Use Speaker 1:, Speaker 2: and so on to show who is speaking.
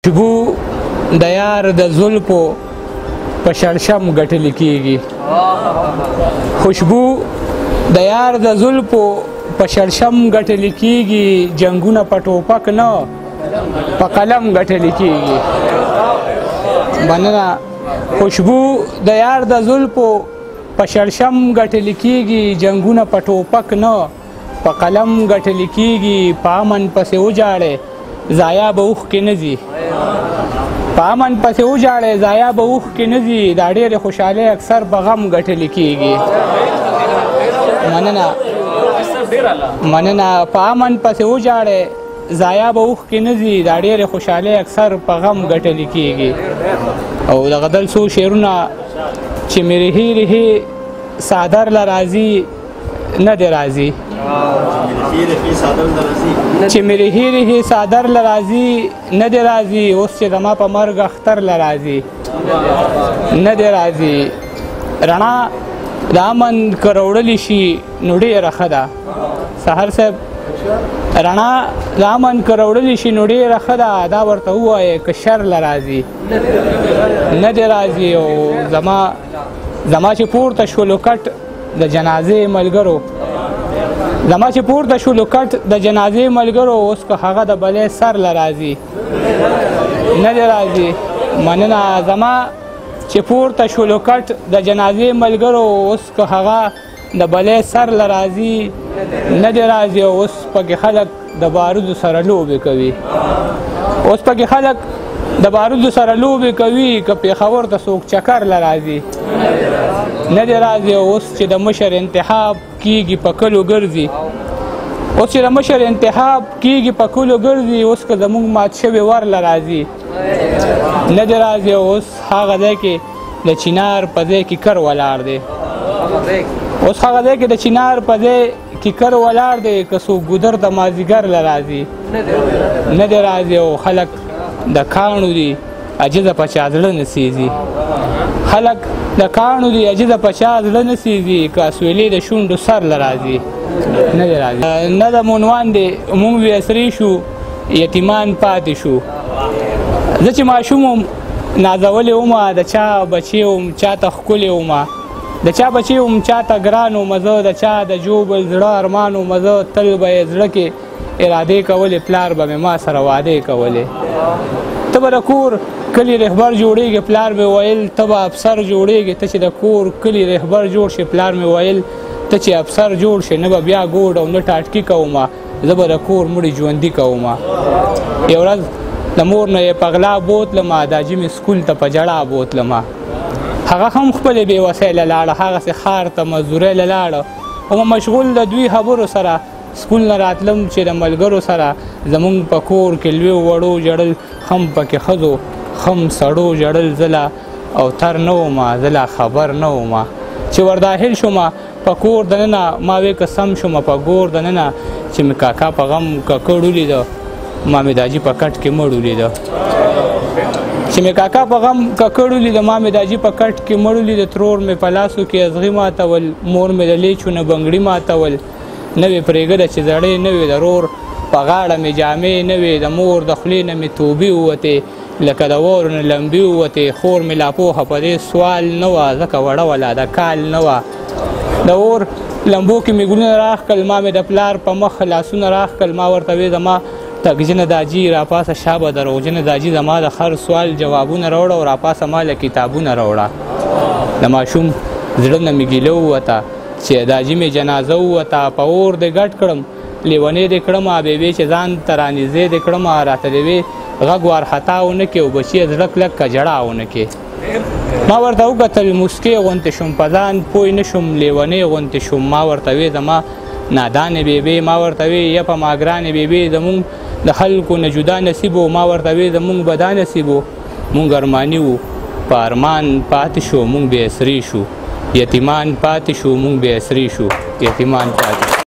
Speaker 1: خوشبو د یار د زلفو په شړشم ګټل کېږي. خوشبو د یار د زلفو په شړشم ګټل کېږي. جنګونه په ټوپک نه په قلم ګټل کېږي. مننه. خوشبو د یار د زلفو په شړشم ګټل کېږي. جنګونه په ټوپک نه په قلم ګټل کېږي. په امن پسې وجاړې ضایع به اوښکې نه ځي. په امن پسې وجاړې ضایع به اوښکې نه ځي. دا ډېرې خوشحالۍ اکثر په غم ګټل کېږي. مننه. په امن پسې وجاړې ضایع به اوښکې نه ځي. دا ډېرې خوشحالۍ اکثر په غم ګټل کېږي. او د غزل څو شعرونه چې مې رهي رهي څادر له راځي نه دې راځي. چې مې رهي رهي څادر له راځي نه دې راځي. اوس چې زما په مرګ اختر له راځي نه دې راځي. رڼا د امن که راوړلی شي نو ډېره ښه ده. سحر صاحب رڼا د امن که راوړلی شي نو ډېره ښه ده. دا ورته ووایې که شر له راځي نه دې راځي. او زما چې پورته شولو کټ د جنازې ملګرو زما چې پورته شولو کټ د جنازې ملګرو. اوس که هغه د بلې سر له راځي نه دې راځي. مننه. زما چې پورته شولو کټ د جنازې ملګرو. اوس که هغه د بلې سر له راځي نه دې راځي. اوس پکې خلک د بارودو سره لوبې کوي. اوس پکې خلک د بارودو سره لوبې کوي. که پېښور ته څوک چکر له راځي نه دې راځي. اوس چې د مشر انتخاب کېږي په کلو ګرځي اوس چې د مشر انتخاب کېږي په کلو ګرځي. اوس که زموږ مات شوي ور له راځي نه دې راځي. اوس هغه ځای کې د چینار په ځای کې کر ولاړ دی. اوس هغه ځای کې د چینار په ځای کې کر ولاړ دی. که څوک ګودر د مازدیګر له راځي نه دې راځي. او خلک د کاڼو دي عجزه په چا زړه نه سیزي. خلک د کاڼو دي عجزه په چا زړه نه سیزي. که اسویلې د شونډو سر له راځي نه دې راځي. نه د مونوان دی مونږ بې اسرې شو یتیمان پاتې شو. زه چې ماشوم وم نازولې ومه د چا بچې وم چاته ښکلې ومه. د چا بچې وم چاته ګران ومه. زه د چا د جوبل زړه ارمان ومه. زه تل به یې زړه کې ارادې کولې. پلار به مې ما سره وعدې کولې. ته به د کور کلي رهبر جوړېږي. پلار مې ویل ته به افسر جوړېږي. ته چې د کور کلي رهبر جوړ شي. پلار مې ویل ته چې افسر جوړ شي نه به بیا ګوډ او نه ټاټکي کومه. زه به د کور مړي ژوندي کومه. یو ورځ د مور نه یې په غلا بوتلمه. دا جمې سکول ته په جړا بوتلمه. هغه هم خپلې بې وسیله لاړه. هغسې ښار ته مزدورۍ له لاړه. او مشغول د دوی خبرو سره سکول نه راتلم چې د ملګرو سره. زمونږ په کور کې لوی وړو ژړل هم پکې ښځو هم سړو ژړل. زه لا اوتر نه ومه زه لا خبر نه ومه. چې ورداخل شومه په کور دننه ما وې که سم شومه په ګور دننه. چې مې کاکا په غم ککړ ولیده ما مې داجي په کټ کې مړ ولیده. چې مې کاکا په غم ککړ ولیده ما مې داجي په کټ کې مړ ولیده. ترور مې په لاسو کې ازغي ماتول. مور مې د لیچو نه بنګړي ماتول. نوې پرېږده چې زړې نوې د رور په غاړه مې جامې نوې. د مور د خولې نه مې توبې ووتې لکه د واورو نه لمبې ووتې. خور مې لا پوهه په دې سوال نه وه ځکه وړه وه د کال نه وه. د اور لمبو کې مې ګلونه راښکل. ما مې د پلار په مخ لاسونه راښکل. ما ورته وې زما تګجنه داجي راپاسه شابه دروغجنه داجي. زما د هر سوال جوابونه راوړه او راپاسه ما له کتابونه راوړه. د ماشوم زړه نه مې ګیله ووته چې داجي مې جنازه ووته. په اور دې ګډ کړم لیونې دې کړمه. بېبې چې ځان ته رانږدې دې کړمه. راته دې وې غږ وارخطا ونه کې او بچي زړه کلک که جړا ونه کې. ما ورته وکتل موسکۍ غوندې شوم په ځان پوه نه شوم لیونۍ غوندې شوم. ما ورته وې زما نادانې بېبې. ما ورته وې یا په ما ګرانې بېبې زمونږ د خلکو نه جدا نصیب و. ما ورته وې زمونږ به دا نصیب و. مونږ ارماني وو په ارمان پاتې شو. مونږ بې اسرې شو یتیمان پاتې شو. مونږ بې اسرې شو یتیمان پاتې شو.